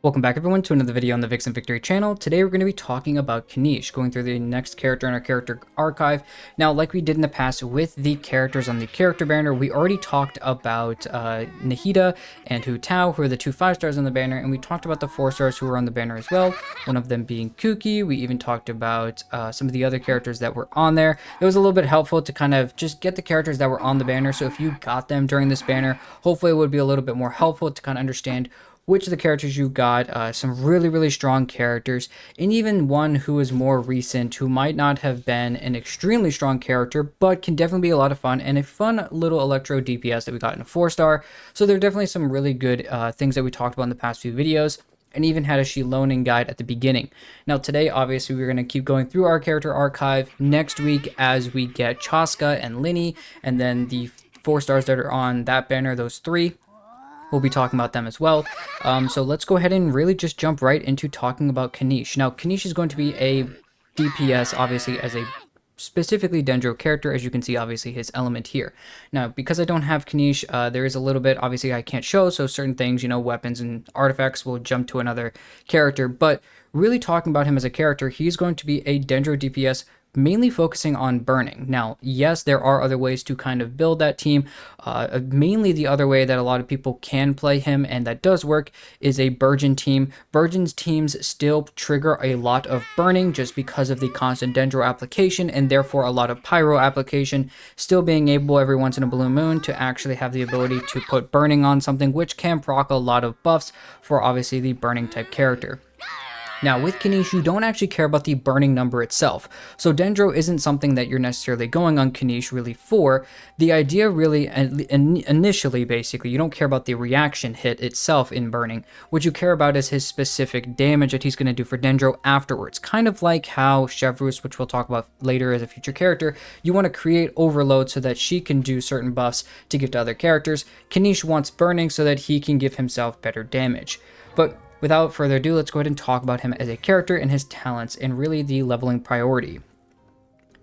Welcome back everyone to another video on the Vixen Victory channel. Today we're going to be talking about Kinich, going through the next character in our character archive. Now, like we did in the past with the characters on the character banner, we already talked about Nahida and Hu Tao, who are the two 5-stars on the banner, and we talked about the 4-stars who were on the banner as well, one of them being Kuki. We even talked about some of the other characters that were on there. It was a little bit helpful to kind of just get the characters that were on the banner, so if you got them during this banner, hopefully it would be a little bit more helpful to kind of understand which of the characters you got, some really strong characters, and even one who is more recent, who might not have been an extremely strong character, but can definitely be a lot of fun, and a fun little electro DPS that we got in a 4-star. So there are definitely some really good things that we talked about in the past few videos, and even had a Shilonin guide at the beginning. Now today, obviously, we're going to keep going through our character archive next week as we get Chaska and Linny, and then the 4-stars that are on that banner, those 3. We'll be talking about them as well. So let's go ahead and really just jump right into talking about Kinich. Now, Kinich is going to be a DPS, obviously, as a specifically Dendro character, as you can see, obviously, his element here. Now, because I don't have Kinich, there is a little bit, obviously, I can't show, so certain things, weapons and artifacts will jump to another character, but really talking about him as a character, he's going to be a Dendro DPS, mainly focusing on burning. Now, yes, there are other ways to kind of build that team. Mainly the other way that a lot of people can play him, and that does work, is a Burgeon team. Burgeon's teams still trigger a lot of burning just because of the constant Dendro application, and therefore a lot of Pyro application, still being able every once in a blue moon to actually have the ability to put burning on something, which can proc a lot of buffs for obviously the burning type character. Now, with Kinich, you don't actually care about the burning number itself, so Dendro isn't something that you're necessarily going on Kinich really for. The idea really, initially, basically, you don't care about the reaction hit itself in burning. What you care about is his specific damage that he's going to do for Dendro afterwards. Kind of like how Chevrus, which we'll talk about later as a future character, you want to create overload so that she can do certain buffs to give to other characters. Kinich wants burning so that he can give himself better damage. But without further ado, let's go ahead and talk about him as a character and his talents and really the leveling priority.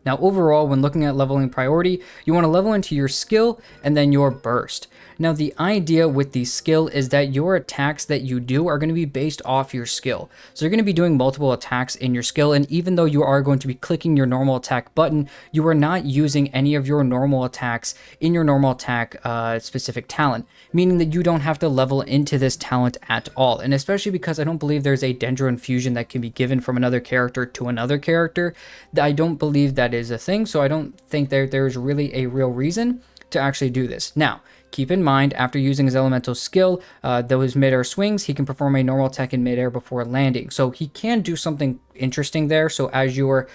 Now, overall, when looking at leveling priority, you want to level into your skill and then your burst. Now, the idea with the skill is that your attacks that you do are going to be based off your skill. So you're going to be doing multiple attacks in your skill, and even though you are going to be clicking your normal attack button, you are not using any of your normal attacks in your normal attack specific talent, meaning that you don't have to level into this talent at all. And especially because I don't believe there's a Dendro infusion that can be given from another character to another character, I don't believe that is a thing, so I don't think there's really a real reason to actually do this. Now, keep in mind, after using his elemental skill, those mid-air swings, he can perform a normal attack in mid-air before landing. So he can do something interesting there. So as you're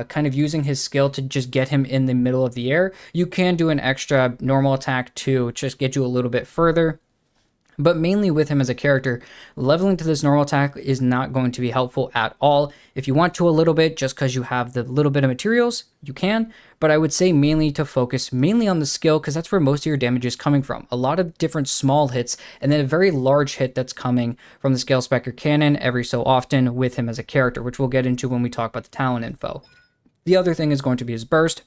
kind of using his skill to just get him in the middle of the air, you can do an extra normal attack to just get you a little bit further. But mainly with him as a character, leveling to this normal attack is not going to be helpful at all. If you want to a little bit, just because you have the little bit of materials, you can. But I would say mainly to focus mainly on the skill, because that's where most of your damage is coming from. A lot of different small hits, and then a very large hit that's coming from the Scale Spectre Cannon every so often with him as a character, which we'll get into when we talk about the talent info. The other thing is going to be his burst.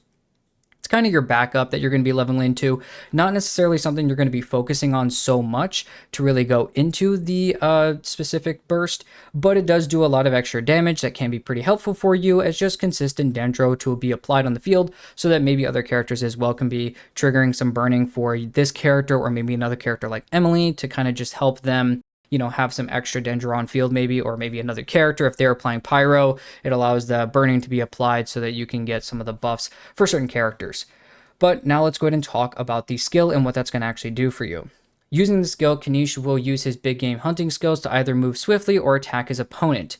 It's kind of your backup that you're going to be leveling into, not necessarily something you're going to be focusing on so much to really go into the specific burst, but it does do a lot of extra damage that can be pretty helpful for you as just consistent Dendro to be applied on the field, so that maybe other characters as well can be triggering some burning for this character, or maybe another character like Emilie to kind of just help them have some extra Dendro on field maybe, or maybe another character. If they're applying Pyro, it allows the burning to be applied so that you can get some of the buffs for certain characters. But now let's go ahead and talk about the skill and what that's going to actually do for you. Using the skill, Kinich will use his big game hunting skills to either move swiftly or attack his opponent.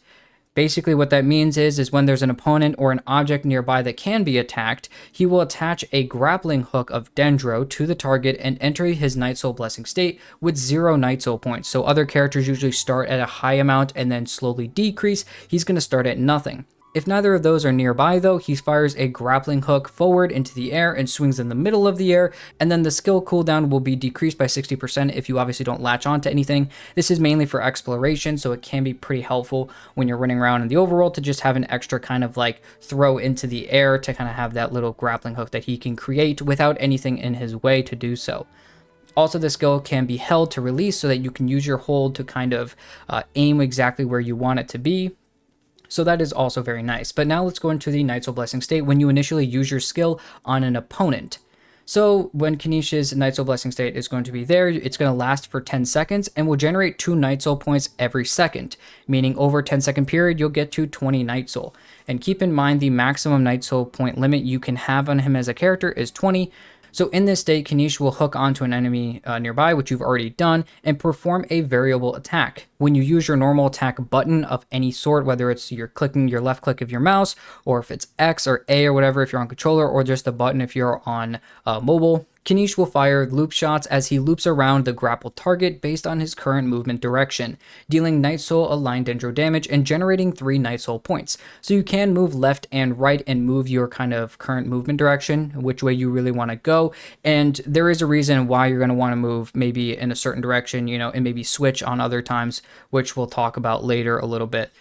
Basically what that means is when there's an opponent or an object nearby that can be attacked, he will attach a grappling hook of Dendro to the target and enter his Night Soul Blessing state with 0 Night Soul points. So other characters usually start at a high amount and then slowly decrease. He's going to start at nothing. If neither of those are nearby though, he fires a grappling hook forward into the air and swings in the middle of the air, and then the skill cooldown will be decreased by 60% if you obviously don't latch onto anything. This is mainly for exploration, so it can be pretty helpful when you're running around in the overworld to just have an extra kind of like throw into the air to kind of have that little grappling hook that he can create without anything in his way to do so. Also, the skill can be held to release so that you can use your hold to kind of aim exactly where you want it to be. So that is also very nice. But now let's go into the Night Soul Blessing state when you initially use your skill on an opponent. So when Kinich's Night Soul Blessing state is going to be there, it's going to last for 10 seconds and will generate 2 Night Soul points every second, meaning over a 10-second period, you'll get to 20 Night Soul. And keep in mind the maximum Night Soul point limit you can have on him as a character is 20. So in this state, Kinich will hook onto an enemy nearby, which you've already done, and perform a variable attack. When you use your normal attack button of any sort, whether it's you're clicking your left click of your mouse, or if it's X or A or whatever if you're on controller, or just a button if you're on mobile, Kinich will fire loop shots as he loops around the grappled target based on his current movement direction, dealing Night Soul aligned dendro damage and generating 3 Night Soul points. So you can move left and right and move your kind of current movement direction, which way you really want to go. And there is a reason why you're going to want to move maybe in a certain direction, and maybe switch on other times, which we'll talk about later a little bit.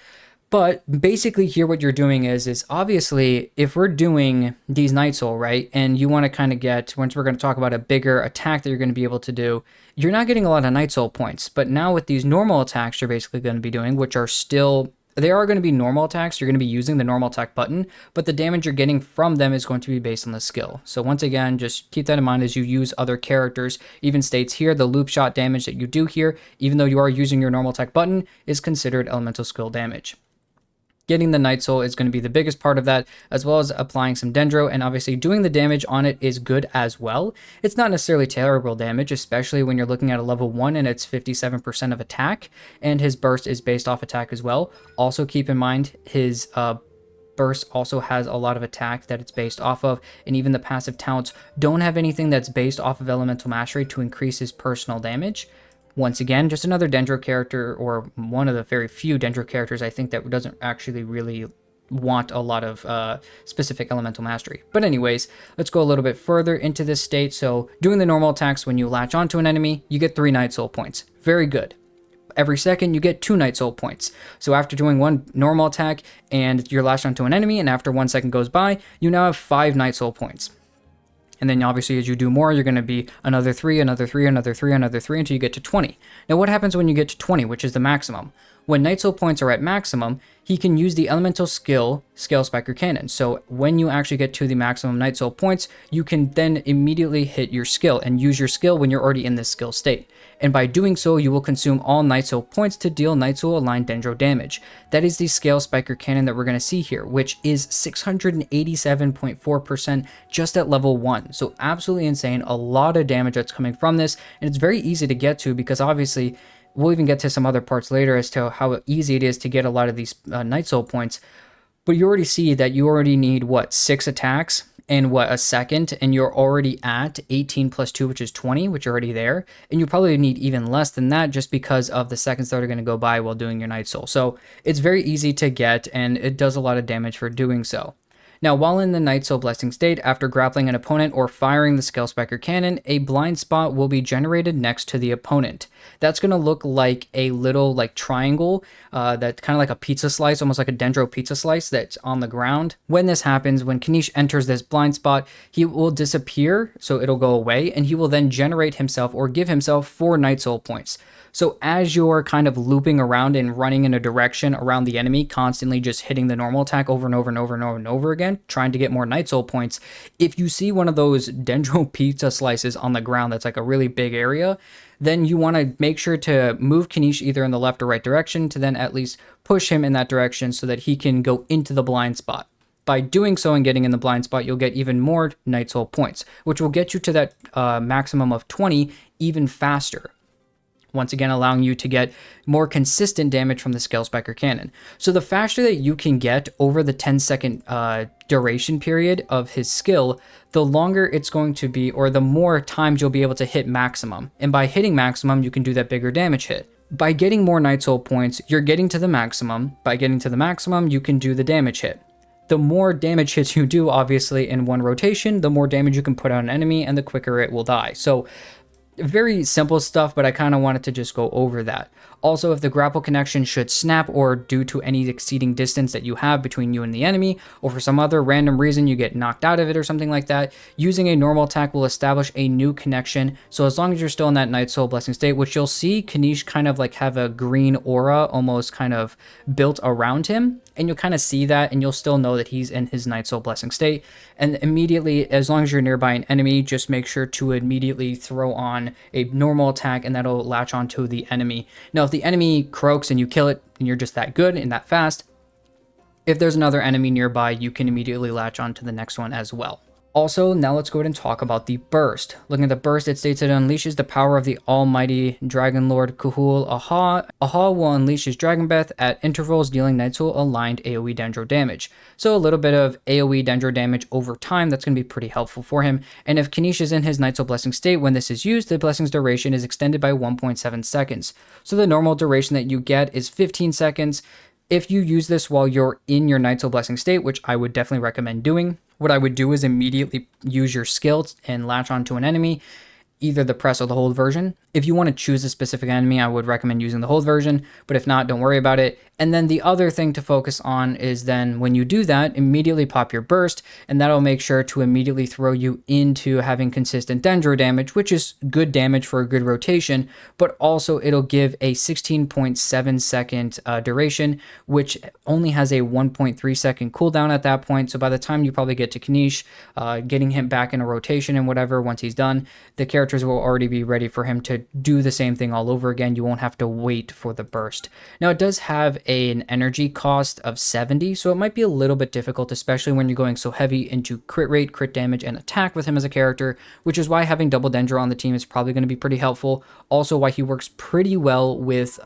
But basically here what you're doing is obviously if we're doing these Night Soul, right, and you want to kind of get, once we're going to talk about a bigger attack that you're going to be able to do, you're not getting a lot of Night Soul points. But now with these normal attacks you're basically going to be doing, which are still, they are going to be normal attacks, you're going to be using the normal attack button, but the damage you're getting from them is going to be based on the skill. So once again, just keep that in mind as you use other characters. Even states here, the loop shot damage that you do here, even though you are using your normal attack button, is considered elemental skill damage. Getting the Night Soul is going to be the biggest part of that, as well as applying some dendro, and obviously doing the damage on it is good as well. It's not necessarily terrible damage, especially when you're looking at a level 1 and it's 57% of attack, and his burst is based off attack as well. Also keep in mind his burst also has a lot of attack that it's based off of, and even the passive talents don't have anything that's based off of elemental mastery to increase his personal damage. Once again, just another dendro character, or one of the very few dendro characters I think that doesn't actually really want a lot of specific elemental mastery. But anyways, let's go a little bit further into this state. So doing the normal attacks, when you latch onto an enemy, you get 3 Night Soul points. Very good. Every second you get 2 Night Soul points. So after doing one normal attack and you're latched onto an enemy, and after 1 second goes by, you now have 5 Night Soul points. And then obviously as you do more, you're going to be another 3, another 3, another 3, another 3 until you get to 20. Now what happens when you get to 20, which is the maximum? When Night Soul points are at maximum, he can use the elemental skill, Scale Spiker Cannon. So when you actually get to the maximum Night Soul points, you can then immediately hit your skill and use your skill when you're already in this skill state. And by doing so, you will consume all Night Soul points to deal Night Soul aligned dendro damage. That is the Scale Spiker Cannon that we're going to see here, which is 687.4% just at level 1. So absolutely insane, a lot of damage that's coming from this, and it's very easy to get to because obviously we'll even get to some other parts later as to how easy it is to get a lot of these Night Soul points. But you already see that you already need, what, 6 attacks in, what, a second? And you're already at 18 plus 2, which is 20, which are already there. And you probably need even less than that just because of the seconds that are going to go by while doing your Night Soul. So it's very easy to get, and it does a lot of damage for doing so. Now, while in the Night Soul Blessing state, after grappling an opponent or firing the Scale Spiker Cannon, a blind spot will be generated next to the opponent. That's going to look like a little triangle, that's kind of like a pizza slice, almost like a dendro pizza slice that's on the ground. When this happens, when Kinich enters this blind spot, he will disappear, so it'll go away, and he will then generate himself or give himself 4 Night Soul points. So as you're kind of looping around and running in a direction around the enemy, constantly just hitting the normal attack over and over and over and over and over again, trying to get more Night Soul points, if you see one of those dendro pizza slices on the ground that's like a really big area, then you want to make sure to move Kinich either in the left or right direction to then at least push him in that direction so that he can go into the blind spot. By doing so and getting in the blind spot, you'll get even more Night Soul points, which will get you to that maximum of 20 even faster. Once again, allowing you to get more consistent damage from the Scale Spiker Cannon. So the faster that you can get over the 10-second duration period of his skill, the longer it's going to be, or the more times you'll be able to hit maximum. And by hitting maximum, you can do that bigger damage hit. By getting more Night Soul points, you're getting to the maximum. By getting to the maximum, you can do the damage hit. The more damage hits you do, obviously, in one rotation, the more damage you can put on an enemy and the quicker it will die. So very simple stuff, but I kind of wanted to just go over that. Also, if the grapple connection should snap or due to any exceeding distance that you have between you and the enemy, or for some other random reason you get knocked out of it or something like that, using a normal attack will establish a new connection. So as long as you're still in that Night Soul Blessing state, which you'll see Kinich kind of like have a green aura almost kind of built around him, and you'll kind of see that, and you'll still know that he's in his Night Soul Blessing state. And immediately, as long as you're nearby an enemy, just make sure to immediately throw on a normal attack, and that'll latch onto the enemy. Now, if the enemy croaks and you kill it, and you're just that good and that fast, if there's another enemy nearby, you can immediately latch onto the next one as well. Also, now let's go ahead and talk about the burst. Looking at the burst, it states it unleashes the power of the almighty Dragon Lord Kuhul Aha. Aha will unleash his Dragon Breath at intervals, dealing Night Soul aligned AoE Dendro damage. So a little bit of AoE Dendro damage over time, that's going to be pretty helpful for him. And if Kinich is in his Night Soul Blessing state, when this is used, the Blessing's duration is extended by 1.7 seconds. So the normal duration that you get is 15 seconds. If you use this while you're in your Night Soul Blessing state, which I would definitely recommend doing, what I would do is immediately use your skill and latch onto an enemy, either the press or the hold version. If you want to choose a specific enemy, I would recommend using the hold version, but if not, don't worry about it. And then the other thing to focus on is then when you do that, immediately pop your burst, and that'll make sure to immediately throw you into having consistent Dendro damage, which is good damage for a good rotation, but also it'll give a 16.7 second duration, which only has a 1.3 second cooldown at that point. So by the time you probably get to Kinich, getting him back in a rotation and whatever, once he's done, the characters will already be ready for him to do the same thing all over again. You won't have to wait for the burst. Now, it does have an energy cost of 70, so it might be a little bit difficult, especially when you're going so heavy into crit rate, crit damage, and attack with him as a character, which is why having double Dendro on the team is probably going to be pretty helpful. Also, why he works pretty well with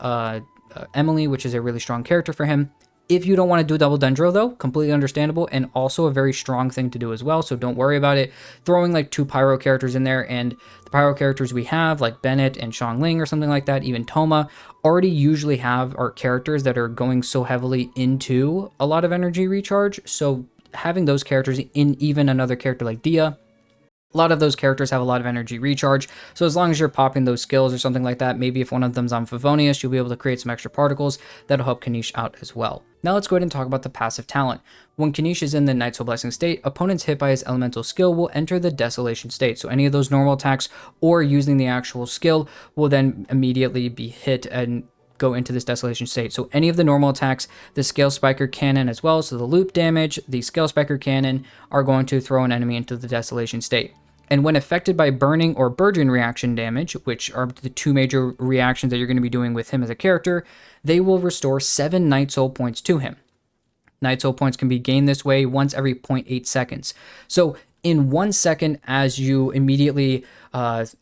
Emilie, which is a really strong character for him. If you don't want to do double Dendro, though, completely understandable, and also a very strong thing to do as well, so don't worry about it. Throwing like 2 Pyro characters in there, and the Pyro characters we have, like Bennett and Xiangling or something like that, even Toma, already usually have our characters that are going so heavily into a lot of energy recharge, so having those characters in even another character like Dia, a lot of those characters have a lot of energy recharge, so as long as you're popping those skills or something like that, maybe if one of them's on Favonius, you'll be able to create some extra particles that'll help Kinich out as well. Now let's go ahead and talk about the passive talent. When Kinich is in the Night Soul Blessing state, opponents hit by his elemental skill will enter the Desolation state, so any of those normal attacks or using the actual skill will then immediately be hit and go into this Desolation state. So any of the normal attacks, the Scale Spiker Cannon as well, so the loop damage, the Scale Spiker Cannon are going to throw an enemy into the Desolation state. And when affected by burning or Burgeon reaction damage, which are the 2 major reactions that you're going to be doing with him as a character, they will restore 7 Night Soul points to him. Night Soul points can be gained this way once every 0.8 seconds. So in 1 second, as you immediately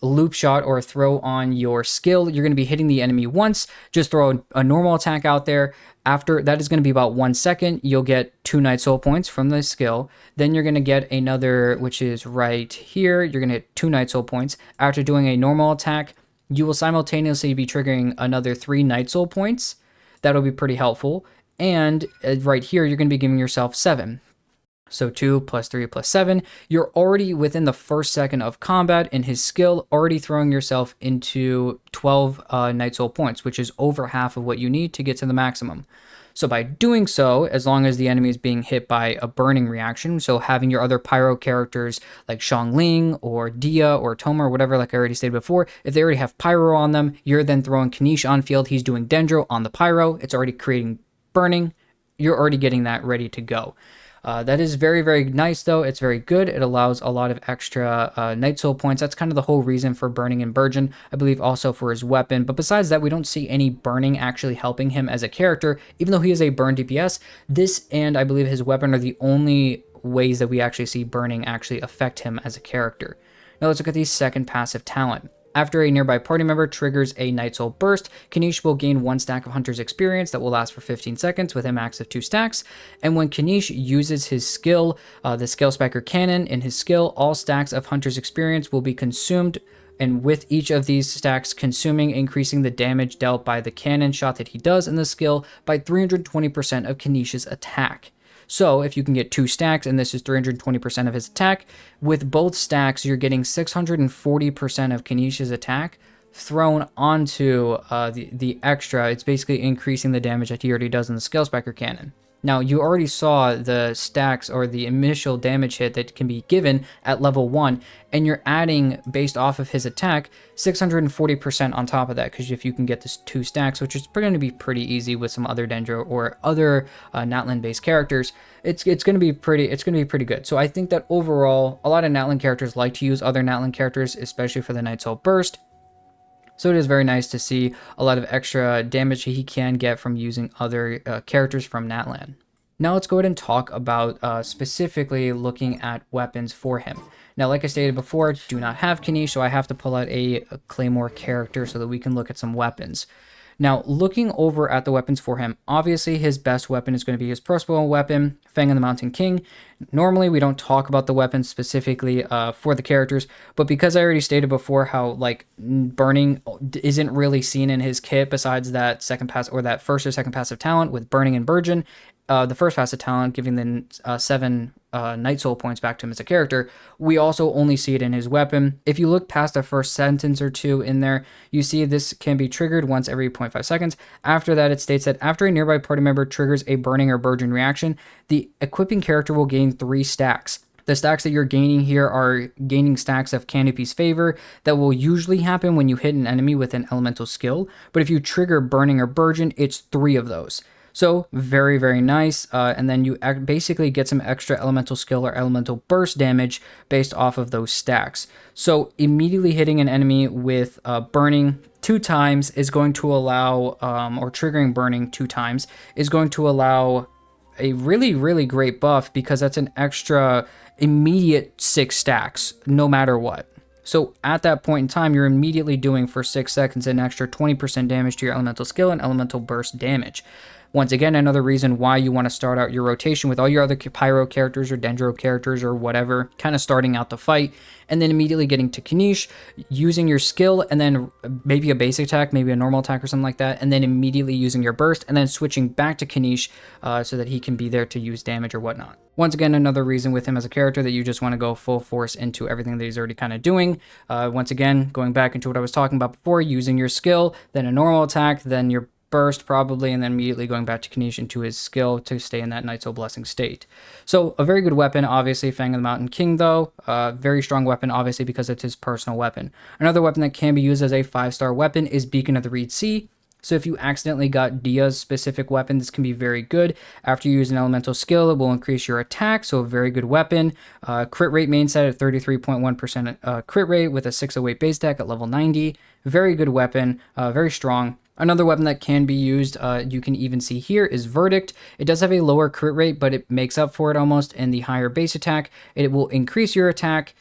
loop shot or throw on your skill, you're going to be hitting the enemy once. Just throw a normal attack out there. After that is going to be about 1 second. You'll get 2 Night Soul points from the skill. Then you're going to get another, which is right here. You're going to get 2 Night Soul points. After doing a normal attack, you will simultaneously be triggering another 3 Night Soul points. That'll be pretty helpful. And right here, you're going to be giving yourself 7. So 2 plus 3 plus 7, you're already within the first second of combat in his skill, already throwing yourself into 12 Night Soul points, which is over half of what you need to get to the maximum. So by doing so, as long as the enemy is being hit by a burning reaction, so having your other Pyro characters like Xiangling or Dia or Toma or whatever, like I already stated before, if they already have Pyro on them, you're then throwing Kinich on field, he's doing Dendro on the Pyro, it's already creating burning, you're already getting that ready to go. That is very, very nice, though. It's very good. It allows a lot of extra Night Soul points. That's kind of the whole reason for burning in Burgeon. I believe also for his weapon. But besides that, we don't see any burning actually helping him as a character. Even though he is a burn DPS, this and I believe his weapon are the only ways that we actually see burning actually affect him as a character. Now let's look at the second passive talent. After a nearby party member triggers a Night Soul burst, Kinich will gain 1 stack of Hunter's experience that will last for 15 seconds with a max of 2 stacks. And when Kinich uses his skill, the Scale Spiker Cannon, in his skill, all stacks of Hunter's experience will be consumed, and with each of these stacks consuming, increasing the damage dealt by the cannon shot that he does in the skill by 320% of Kinich's attack. So if you can get 2 stacks, and this is 320% of his attack, with both stacks, you're getting 640% of Kinich's attack thrown onto the extra. It's basically increasing the damage that he already does in the Scale Spiker cannon. Now, you already saw the stacks or the initial damage hit that can be given at level 1, and you're adding, based off of his attack, 640% on top of that, because if you can get this 2 stacks, which is going to be pretty easy with some other Dendro or other Natlan-based characters, it's going to be pretty good. So I think that overall, a lot of Natlan characters like to use other Natlan characters, especially for the Night Soul Burst. So it is very nice to see a lot of extra damage he can get from using other characters from Natlan. Now let's go ahead and talk about specifically looking at weapons for him. Now, like I stated before, do not have Kinich, so I have to pull out a Claymore character so that we can look at some weapons. Now, looking over at the weapons for him, obviously his best weapon is going to be his personal weapon, Fang of the Mountain King. Normally, we don't talk about the weapons specifically for the characters, but because I already stated before how like burning isn't really seen in his kit besides that second pass or that first or second passive talent with burning and Burgeon, the first passive talent giving the 7 Night Soul points back to him as a character, we also only see it in his weapon. If you look past the first sentence or two in there, you see this can be triggered once every 0.5 seconds. After that, it states that after a nearby party member triggers a burning or Burgeon reaction, the equipping character will gain 3 stacks. The stacks that you're gaining here are gaining stacks of Canopy's Favor that will usually happen when you hit an enemy with an elemental skill, but if you trigger burning or Burgeon, it's 3 of those. So very, very nice. And then you basically get some extra elemental skill or elemental burst damage based off of those stacks. So immediately hitting an enemy with burning 2 times is going to allow, or triggering burning 2 times is going to allow a really, really great buff, because that's an extra immediate 6 stacks no matter what. So at that point in time, you're immediately doing for 6 seconds an extra 20% damage to your elemental skill and elemental burst damage. Once again, another reason why you want to start out your rotation with all your other Pyro characters or Dendro characters or whatever, kind of starting out the fight, and then immediately getting to Kinich, using your skill, and then maybe a basic attack, maybe a normal attack or something like that, and then immediately using your burst, and then switching back to Kinich so that he can be there to use damage or whatnot. Once again, another reason with him as a character that you just want to go full force into everything that he's already kind of doing. Once again, going back into what I was talking about before, using your skill, then a normal attack, then your burst probably, and then immediately going back to Kinich into his skill to stay in that Night Soul Blessing state. So a very good weapon, obviously. Fang of the Mountain King, though, very strong weapon, obviously, because it's his personal weapon. Another weapon that can be used as a 5-star weapon is Beacon of the Reed Sea. So if you accidentally got Dia's specific weapon, this can be very good. After you use an elemental skill, it will increase your attack, so a very good weapon. Crit rate main set at 33.1% crit rate with a 608 base attack at level 90. Very good weapon, very strong. Another weapon that can be used, you can even see here, is Verdict. It does have a lower crit rate, but it makes up for it almost in the higher base attack. It will increase your attack.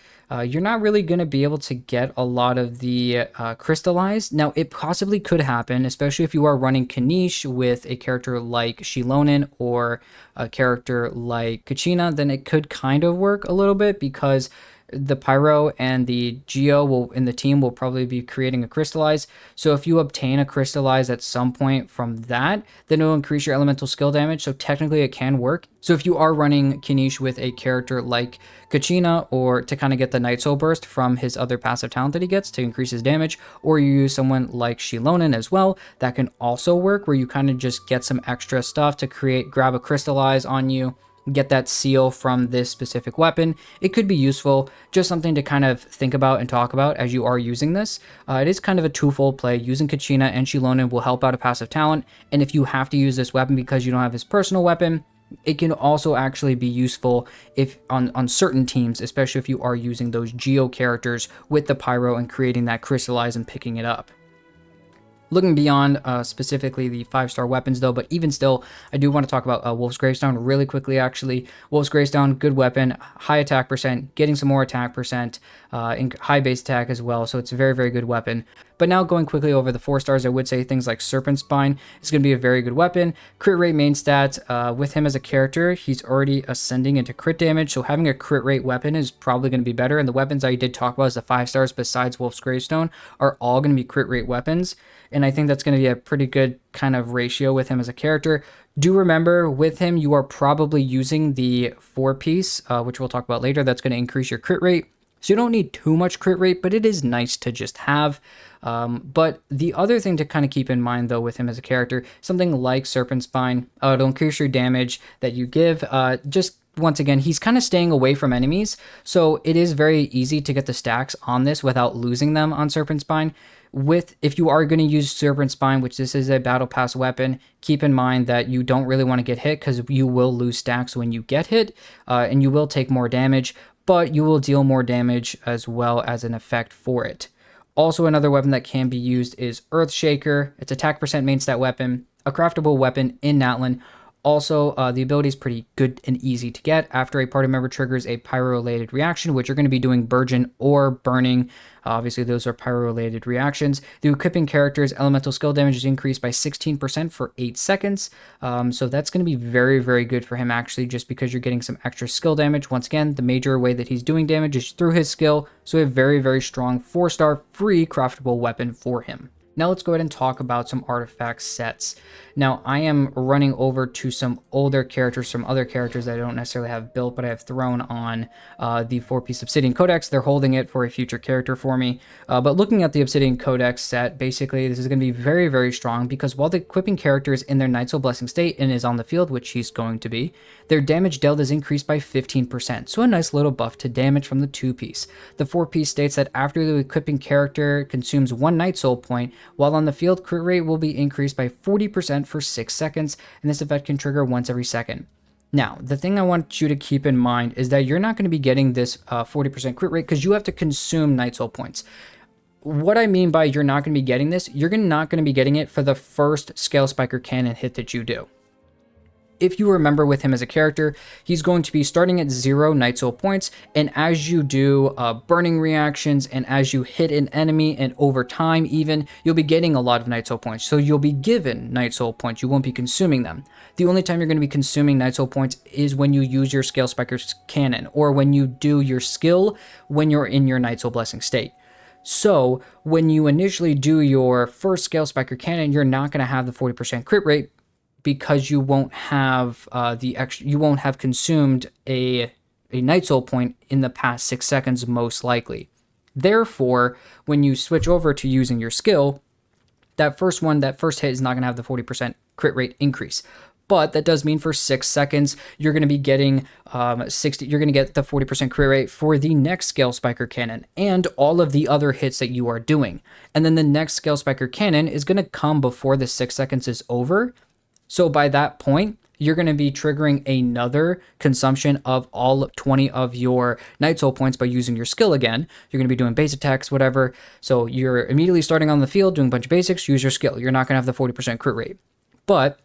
You're not really going to be able to get a lot of the crystallized. Now, it possibly could happen, especially if you are running Kinich with a character like Shilonen or a character like Kachina, then it could kind of work a little bit, because the Pyro and the Geo will in the team will probably be creating a crystallize. So if you obtain a crystallize at some point from that, then it'll increase your elemental skill damage. So technically it can work. So if you are running Kinich with a character like Kachina, or to kind of get the Night Soul Burst from his other passive talent that he gets to increase his damage, or you use someone like Shilonen as well, that can also work, where you kind of just get some extra stuff to grab a crystallize on you, get that seal from this specific weapon. It could be useful, just something to kind of think about and talk about as you are using this. It is kind of a twofold play. Using Kachina and Shilonen will help out a passive talent, and if you have to use this weapon because you don't have his personal weapon, it can also actually be useful if on certain teams, especially if you are using those Geo characters with the Pyro and creating that crystallize and picking it up. Looking beyond specifically the 5-star weapons, though, but even still, I do want to talk about Wolf's Gravestone really quickly, actually. Wolf's Gravestone, good weapon, high attack percent, getting some more attack percent, high base attack as well, so it's a very, very good weapon. But now going quickly over the 4 stars, I would say things like Serpent Spine is going to be a very good weapon. Crit rate main stats, with him as a character, he's already ascending into crit damage, so having a crit rate weapon is probably going to be better. And the weapons I did talk about as the 5 stars besides Wolf's Gravestone are all going to be crit rate weapons. And I think that's going to be a pretty good kind of ratio with him as a character. Do remember, with him, you are probably using the 4-piece, which we'll talk about later. That's going to increase your crit rate. So you don't need too much crit rate, but it is nice to just have. But the other thing to kind of keep in mind, though, with him as a character, something like Serpent Spine, it'll increase your damage that you give. Just once again, he's kind of staying away from enemies, so it is very easy to get the stacks on this without losing them on Serpent Spine. If you are going to use Serpent Spine, which this is a battle pass weapon, keep in mind that you don't really want to get hit because you will lose stacks when you get hit, and you will take more damage, but you will deal more damage as well as an effect for it. Also, another weapon that can be used is Earthshaker. It's attack percent main stat weapon, a craftable weapon in Natlan. Also, the ability is pretty good and easy to get. After a party member triggers a pyro-related reaction, which you're going to be doing Burgeon or Burning. Obviously, those are pyro-related reactions. The equipping character's elemental skill damage is increased by 16% for 8 seconds. So that's going to be very, very good for him, actually, just because you're getting some extra skill damage. Once again, the major way that he's doing damage is through his skill. So a very, very strong 4-star free craftable weapon for him. Now let's go ahead and talk about some artifact sets. Now I am running over to some older characters from other characters that I don't necessarily have built, but I have thrown on the 4-piece Obsidian Codex. They're holding it for a future character for me. But looking at the Obsidian Codex set, basically this is going to be very, very strong because while the equipping character is in their Night's Soul Blessing state and is on the field, which he's going to be, their damage dealt is increased by 15%. So a nice little buff to damage from the 2-piece. The 4-piece states that after the equipping character consumes 1 Night Soul point, while on the field, crit rate will be increased by 40% for 6 seconds, and this effect can trigger once every second. Now, the thing I want you to keep in mind is that you're not going to be getting this 40% crit rate because you have to consume Night Soul points. What I mean by you're not going to be getting this, you're not going to be getting it for the first Scale Spiker Cannon hit that you do. If you remember with him as a character, he's going to be starting at 0 Night Soul points, and as you do burning reactions and as you hit an enemy and over time even, you'll be getting a lot of Night Soul points. So you'll be given Night Soul points, you won't be consuming them. The only time you're going to be consuming Night Soul points is when you use your Scale Spiker's Cannon, or when you do your skill when you're in your Night Soul Blessing state. So when you initially do your first Scale Spiker Cannon, you're not going to have the 40% crit rate, because you won't have you won't have consumed a Night Soul point in the past 6 seconds, most likely. Therefore, when you switch over to using your skill, that first hit is not going to have the 40% crit rate increase. But that does mean for 6 seconds, you're going to be getting you're going to get the 40% crit rate for the next Scale Spiker Cannon and all of the other hits that you are doing. And then the next Scale Spiker Cannon is going to come before the 6 seconds is over. So by that point, you're going to be triggering another consumption of all 20 of your Night Soul points by using your skill again. You're going to be doing base attacks, whatever. So you're immediately starting on the field, doing a bunch of basics, use your skill. You're not going to have the 40% crit rate. But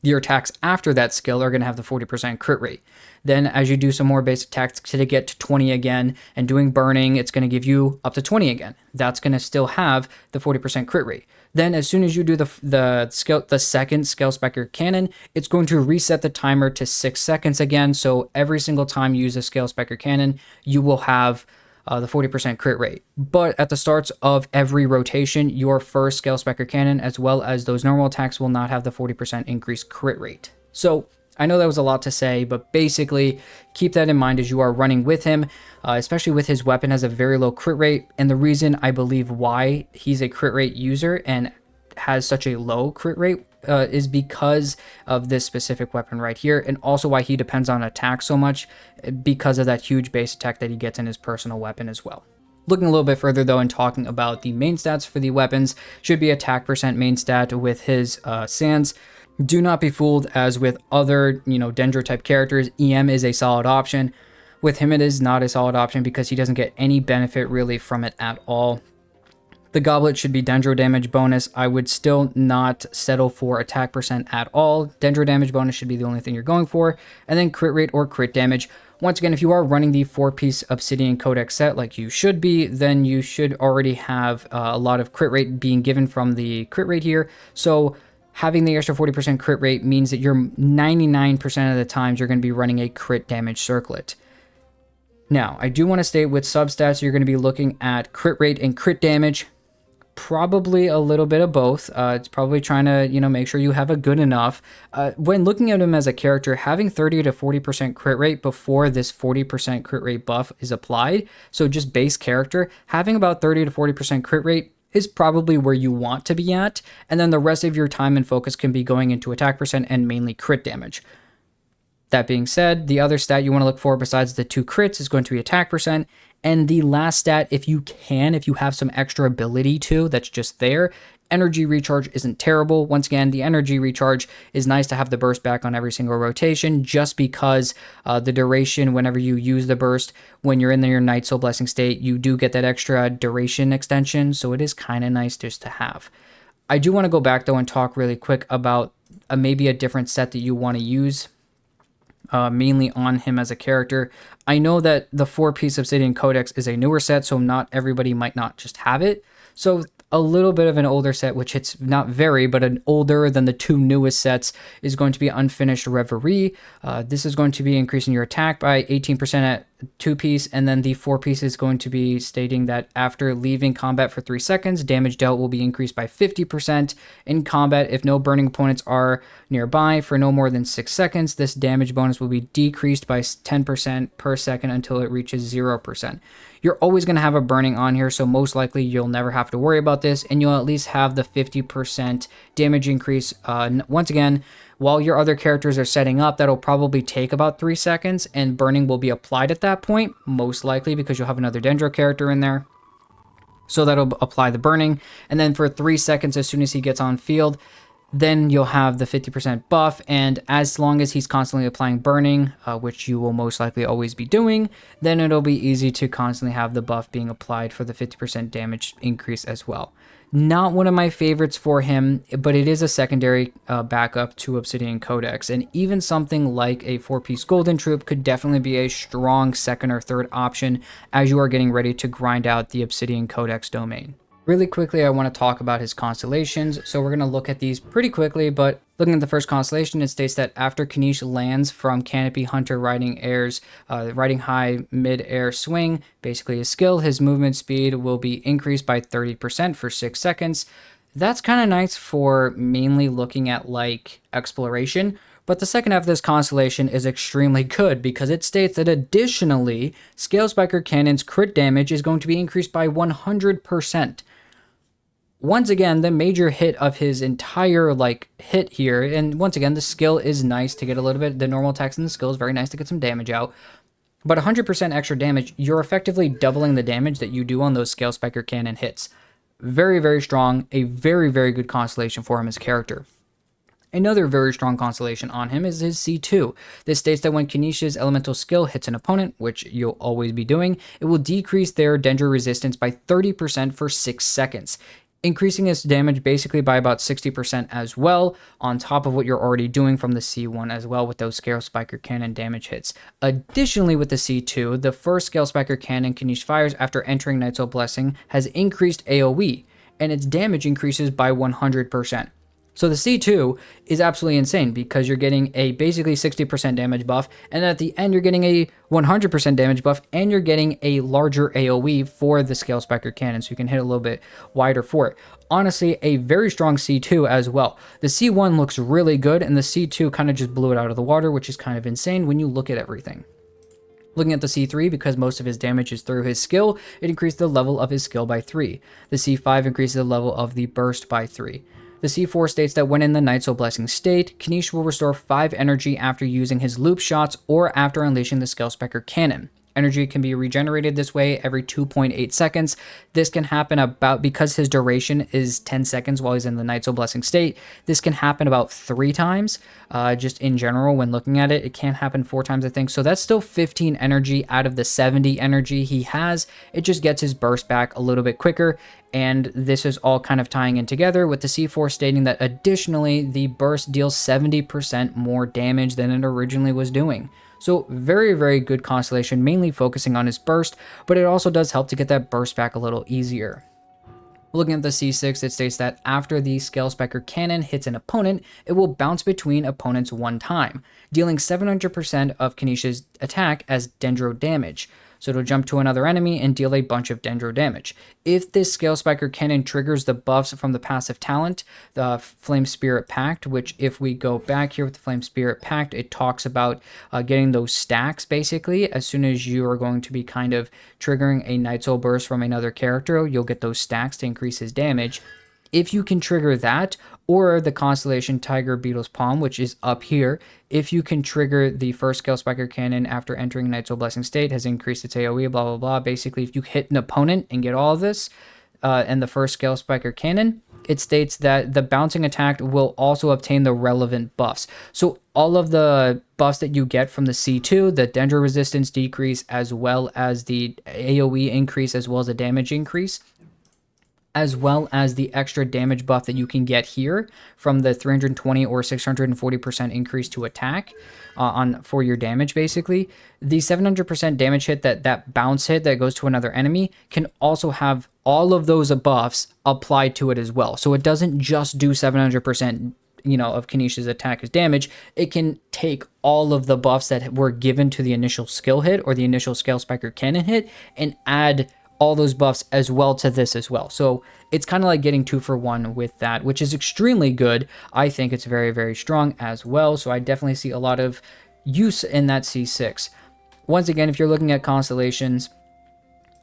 your attacks after that skill are going to have the 40% crit rate. Then as you do some more base attacks to get to 20 again and doing burning, it's going to give you up to 20 again. That's going to still have the 40% crit rate. Then as soon as you do the second Scale Spiker Cannon, it's going to reset the timer to 6 seconds again. So every single time you use a Scale Spiker Cannon, you will have the 40% crit rate. But at the starts of every rotation, your first Scale Spiker Cannon, as well as those normal attacks, will not have the 40% increased crit rate. So I know that was a lot to say, but basically keep that in mind as you are running with him, especially with his weapon has a very low crit rate. And the reason I believe why he's a crit rate user and has such a low crit rate is because of this specific weapon right here, and also why he depends on attack so much because of that huge base attack that he gets in his personal weapon as well. Looking a little bit further though and talking about the main stats for the weapons, should be attack percent main stat with his Sands. Do not be fooled, as with other, Dendro type characters, EM is a solid option. With him it is not a solid option because he doesn't get any benefit really from it at all. The goblet should be dendro damage bonus. I would still not settle for attack percent at all. Dendro damage bonus should be the only thing you're going for. And then crit rate or crit damage. Once again, if you are running the 4-piece Obsidian Codex set like you should be, then you should already have a lot of crit rate being given from the crit rate here. So having the extra 40% crit rate means that you're 99% of the times you're going to be running a crit damage circlet. Now, I do want to state with substats, you're going to be looking at crit rate and crit damage. Probably a little bit of both. It's probably trying to, make sure you have a good enough. When looking at him as a character, having 30 to 40% crit rate before this 40% crit rate buff is applied, so just base character, having about 30 to 40% crit rate is probably where you want to be at, and then the rest of your time and focus can be going into attack percent and mainly crit damage. That being said, the other stat you want to look for besides the 2 crits is going to be attack percent. And the last stat, if you have some extra ability to, that's just there, energy recharge isn't terrible. Once again, the energy recharge is nice to have the burst back on every single rotation, just because the duration, whenever you use the burst, when you're in your Night Soul Blessing state, you do get that extra duration extension, so it is kind of nice just to have. I do want to go back, though, and talk really quick about maybe a different set that you want to use. Mainly on him as a character. I know that the 4-piece Obsidian Codex is a newer set, so not everybody might not just have it. So a little bit of an older set, which it's not very, but an older than the 2 newest sets, is going to be Unfinished Reverie. This is going to be increasing your attack by 18% at 2-piece, and then the 4-piece is going to be stating that after leaving combat for 3 seconds, damage dealt will be increased by 50% in combat. If no burning opponents are nearby for no more than 6 seconds, this damage bonus will be decreased by 10% per second until it reaches 0%. You're always going to have a burning on here, so most likely you'll never have to worry about this, and you'll at least have the 50% damage increase. Once again, while your other characters are setting up, that'll probably take about 3 seconds, and burning will be applied at that point, most likely because you'll have another Dendro character in there. So that'll apply the burning, and then for 3 seconds as soon as he gets on field, then you'll have the 50% buff, and as long as he's constantly applying burning, which you will most likely always be doing, then it'll be easy to constantly have the buff being applied for the 50% damage increase as well. Not one of my favorites for him, but it is a secondary backup to Obsidian Codex, and even something like a 4-piece Golden Troop could definitely be a strong second or third option as you are getting ready to grind out the Obsidian Codex domain. Really quickly, I want to talk about his constellations, so we're going to look at these pretty quickly, but looking at the first constellation, it states that after Kinich lands from Canopy Hunter riding high mid-air swing, basically his skill, his movement speed will be increased by 30% for 6 seconds. That's kind of nice for mainly looking at like exploration, but the second half of this constellation is extremely good because it states that additionally, Scale Spiker Cannon's crit damage is going to be increased by 100%. Once again, the major hit of his entire hit here, and once again, the skill is nice to get a little bit, the normal attacks and the skill is very nice to get some damage out, but 100% extra damage, you're effectively doubling the damage that you do on those Scale Spiker Cannon hits. Very, very strong, a very, very good constellation for him as a character. Another very strong constellation on him is his C2. This states that when Kinich's elemental skill hits an opponent, which you'll always be doing, it will decrease their Dendro resistance by 30% for 6 seconds. Increasing its damage basically by about 60% as well, on top of what you're already doing from the C1 as well with those Scale Spiker Cannon damage hits. Additionally, with the C2, the first Scale Spiker Cannon Kinich fires after entering Night Soul Blessing has increased AoE, and its damage increases by 100%. So the C2 is absolutely insane because you're getting a basically 60% damage buff, and at the end you're getting a 100% damage buff, and you're getting a larger AoE for the Scale Spiker Cannon, so you can hit a little bit wider for it. Honestly, a very strong C2 as well. The C1 looks really good, and the C2 kind of just blew it out of the water, which is kind of insane when you look at everything. Looking at the C3, because most of his damage is through his skill, it increased the level of his skill by 3. The C5 increases the level of the burst by 3. The C4 states that when in the Night Soul Blessing state, Kinich will restore 5 energy after using his loop shots or after unleashing the Scale Spiker Cannon. Energy can be regenerated this way every 2.8 seconds. This can happen because his duration is 10 seconds while he's in the Night Soul Blessing state. This can happen about 3 times, just in general when looking at it. It can't happen 4 times, I think. So that's still 15 energy out of the 70 energy he has. It just gets his burst back a little bit quicker. And this is all kind of tying in together with the C4 stating that additionally, the burst deals 70% more damage than it originally was doing. So very, very good Constellation, mainly focusing on his burst, but it also does help to get that burst back a little easier. Looking at the C6, it states that after the Scale Spiker Cannon hits an opponent, it will bounce between opponents 1 time, dealing 700% of Kinich's attack as Dendro damage. So it'll jump to another enemy and deal a bunch of Dendro damage. If this Scale Spiker Cannon triggers the buffs from the passive talent, the Flame Spirit Pact, which if we go back here with the Flame Spirit Pact, it talks about getting those stacks basically. As soon as you are going to be kind of triggering a Night Soul Burst from another character, you'll get those stacks to increase his damage. If you can trigger that, or the Constellation Tiger Beetle's Palm, which is up here, if you can trigger the first Scale Spiker Cannon after entering Night Soul Blessing state, has increased its AoE, blah, blah, blah. Basically, if you hit an opponent and get all of this, and the first Scale Spiker Cannon, it states that the bouncing attack will also obtain the relevant buffs. So all of the buffs that you get from the C2, the Dendro resistance decrease, as well as the AoE increase, as well as the damage increase, as well as the extra damage buff that you can get here from the 320 or 640% increase to attack for your damage, basically. The 700% damage hit, that bounce hit that goes to another enemy, can also have all of those buffs applied to it as well. So it doesn't just do 700%, of Kinich's attack as damage. It can take all of the buffs that were given to the initial skill hit or the initial Scale Spiker Cannon hit and add all those buffs as well to this as well. So it's kind of like getting 2 for 1 with that, which is extremely good. I think it's very, very strong as well. So I definitely see a lot of use in that C6. Once again, if you're looking at Constellations,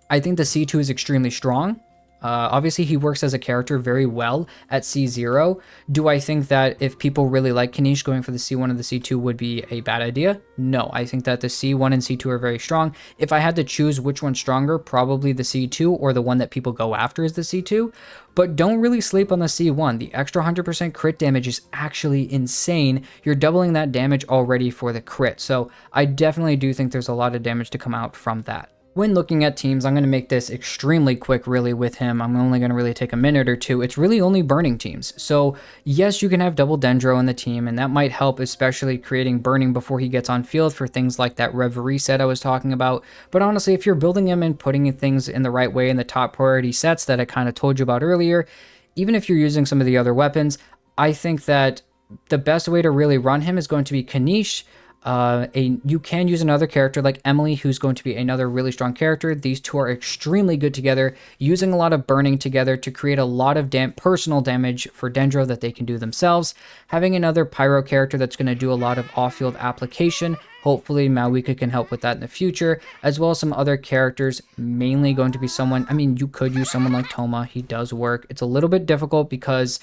I think the C2 is extremely strong. Obviously, he works as a character very well at C0. Do I think that if people really like Kinich, going for the C1 and the C2 would be a bad idea? No, I think that the C1 and C2 are very strong. If I had to choose which one's stronger, probably the C2, or the one that people go after is the C2. But don't really sleep on the C1. The extra 100% crit damage is actually insane. You're doubling that damage already for the crit. So I definitely do think there's a lot of damage to come out from that. When looking at teams, I'm going to make this extremely quick really with him. I'm only going to really take a minute or two. It's really only burning teams. So yes, you can have double Dendro in the team, and that might help, especially creating burning before he gets on field for things like that Rev reset I was talking about. But honestly, if you're building him and putting things in the right way in the top priority sets that I kind of told you about earlier, even if you're using some of the other weapons, I think that the best way to really run him is going to be Kinich. You can use another character like Emilie, who's going to be another really strong character. These two are extremely good together, using a lot of burning together to create a lot of personal damage for Dendro that they can do themselves. Having another Pyro character that's going to do a lot of off-field application. Hopefully Mawika can help with that in the future, as well as some other characters, mainly going to be someone, you could use someone like Thoma. He does work. It's a little bit difficult because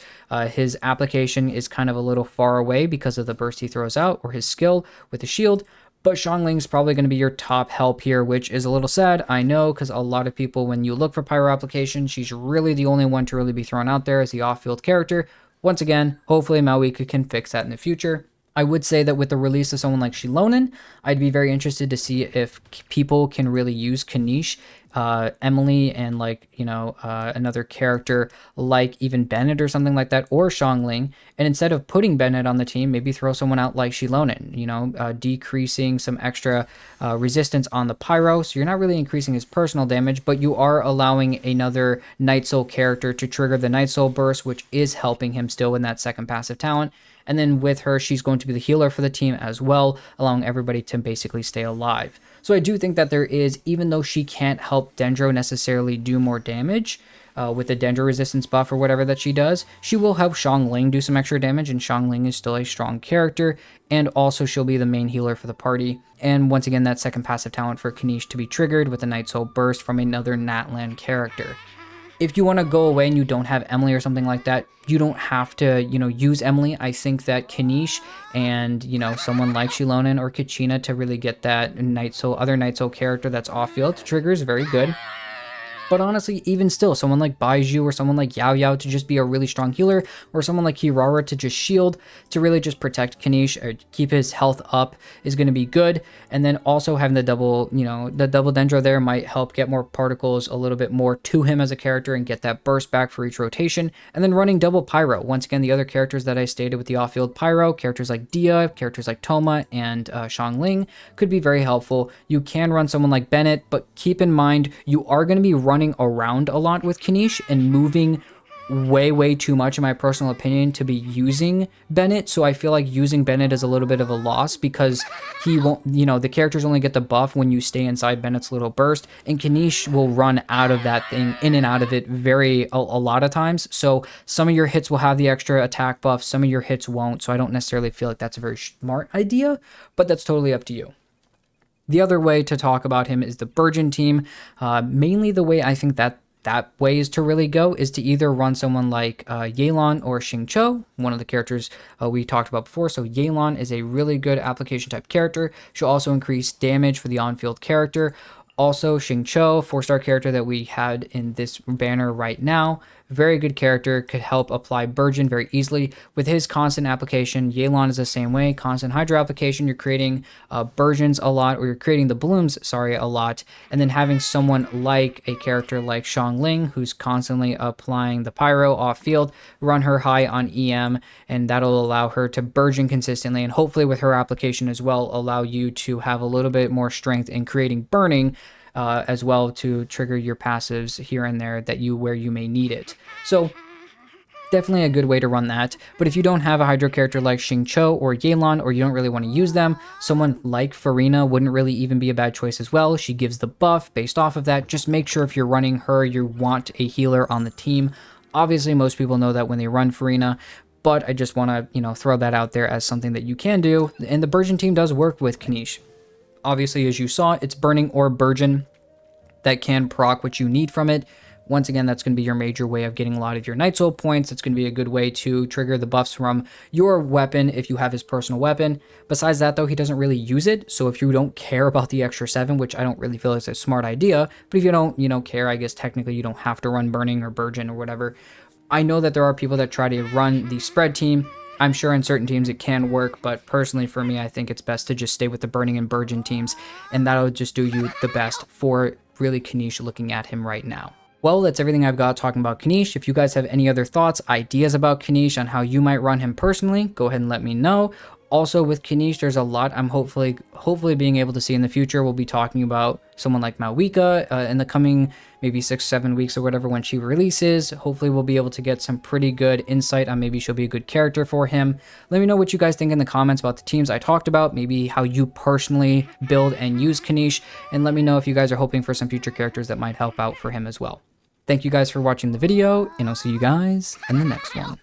his application is kind of a little far away because of the burst he throws out, or his skill with the shield. But Xiangling's probably going to be your top help here, which is a little sad, I know, because a lot of people, when you look for Pyro application, she's really the only one to really be thrown out there as the off-field character. Once again, hopefully Mawika can fix that in the future. I would say that with the release of someone like Xilonen, I'd be very interested to see if people can really use Kinich, Emilie, and another character like even Bennett or something like that, or Xiangling, and instead of putting Bennett on the team, maybe throw someone out like Xilonen, decreasing some extra resistance on the Pyro, so you're not really increasing his personal damage, but you are allowing another Night Soul character to trigger the Night Soul Burst, which is helping him still in that second passive talent. And then with her, she's going to be the healer for the team as well, allowing everybody to basically stay alive. So I do think that there is, even though she can't help Dendro necessarily do more damage with the Dendro resistance buff or whatever that she does, she will help Xiangling do some extra damage, and Xiangling is still a strong character, and also she'll be the main healer for the party. And once again, that second passive talent for Kinich to be triggered with a Night Soul Burst from another Natlan character. If you want to go away and you don't have Emilie or something like that, you don't have to, use Emilie. I think that Kinich and, someone like Shilonen or Kachina to really get that other Night Soul character that's off-field trigger is very good. But honestly, even still, someone like Baiju or someone like Yao Yao to just be a really strong healer, or someone like Kirara to just shield, to really just protect Kinich or keep his health up is going to be good. And then also having the double, the double Dendro there might help get more particles a little bit more to him as a character and get that burst back for each rotation. And then running double Pyro. Once again, the other characters that I stated with the off-field Pyro, characters like Dia, characters like Toma, and Xiangling could be very helpful. You can run someone like Bennett, but keep in mind, you are going to be running around a lot with Kinich and moving way too much, in my personal opinion, to be using Bennett. So I feel like using Bennett is a little bit of a loss because he won't, the characters only get the buff when you stay inside Bennett's little burst, and Kinich will run out of that thing, in and out of it a lot of times. So some of your hits will have the extra attack buff, some of your hits won't. So I don't necessarily feel like that's a very smart idea, but that's totally up to you. The other way to talk about him is the Burgeon team. Mainly the way I think that way is to really go is to either run someone like Yelan or Xingqiu, one of the characters we talked about before. So Yelan is a really good application type character. She'll also increase damage for the on-field character. Also, Xingqiu, 4-star character that we had in this banner right now. Very good character, could help apply Burgeon very easily. With his constant application, Yelan is the same way. Constant Hydro application, you're creating Burgeons a lot, or you're creating the blooms, a lot. And then having someone like a character like Xiangling, who's constantly applying the Pyro off-field, run her high on EM, and that'll allow her to Burgeon consistently. And hopefully with her application as well, allow you to have a little bit more strength in creating burning, as well, to trigger your passives here and there where you may need it. So definitely a good way to run that. But if you don't have a Hydro character like Xingqiu or Yelan, or you don't really want to use them, someone like Farina wouldn't really even be a bad choice as well. She gives the buff based off of that. Just make sure if you're running her, you want a healer on the team. Obviously, most people know that when they run Farina, but I just want to, throw that out there as something that you can do. And the Burgeon team does work with Kinich. Obviously, as you saw, it's Burning or Burgeon that can proc what you need from it. Once again, that's going to be your major way of getting a lot of your Night Soul points. It's going to be a good way to trigger the buffs from your weapon if you have his personal weapon. Besides that, though, he doesn't really use it. So if you don't care about the extra 7, which I don't really feel is a smart idea, but if you don't, care, I guess technically you don't have to run Burning or Burgeon or whatever. I know that there are people that try to run the spread team. I'm sure in certain teams it can work, but personally for me, I think it's best to just stay with the Burning and Burgeon teams, and that'll just do you the best for really Kinich looking at him right now. Well, that's everything I've got talking about Kinich. If you guys have any other thoughts, ideas about Kinich on how you might run him personally, go ahead and let me know. Also with Kinich, there's a lot I'm hopefully being able to see in the future. We'll be talking about someone like Malwika in the coming maybe 6-7 weeks or whatever when she releases. Hopefully we'll be able to get some pretty good insight on maybe she'll be a good character for him. Let me know what you guys think in the comments about the teams I talked about, maybe how you personally build and use Kinich, and let me know if you guys are hoping for some future characters that might help out for him as well. Thank you guys for watching the video, and I'll see you guys in the next one.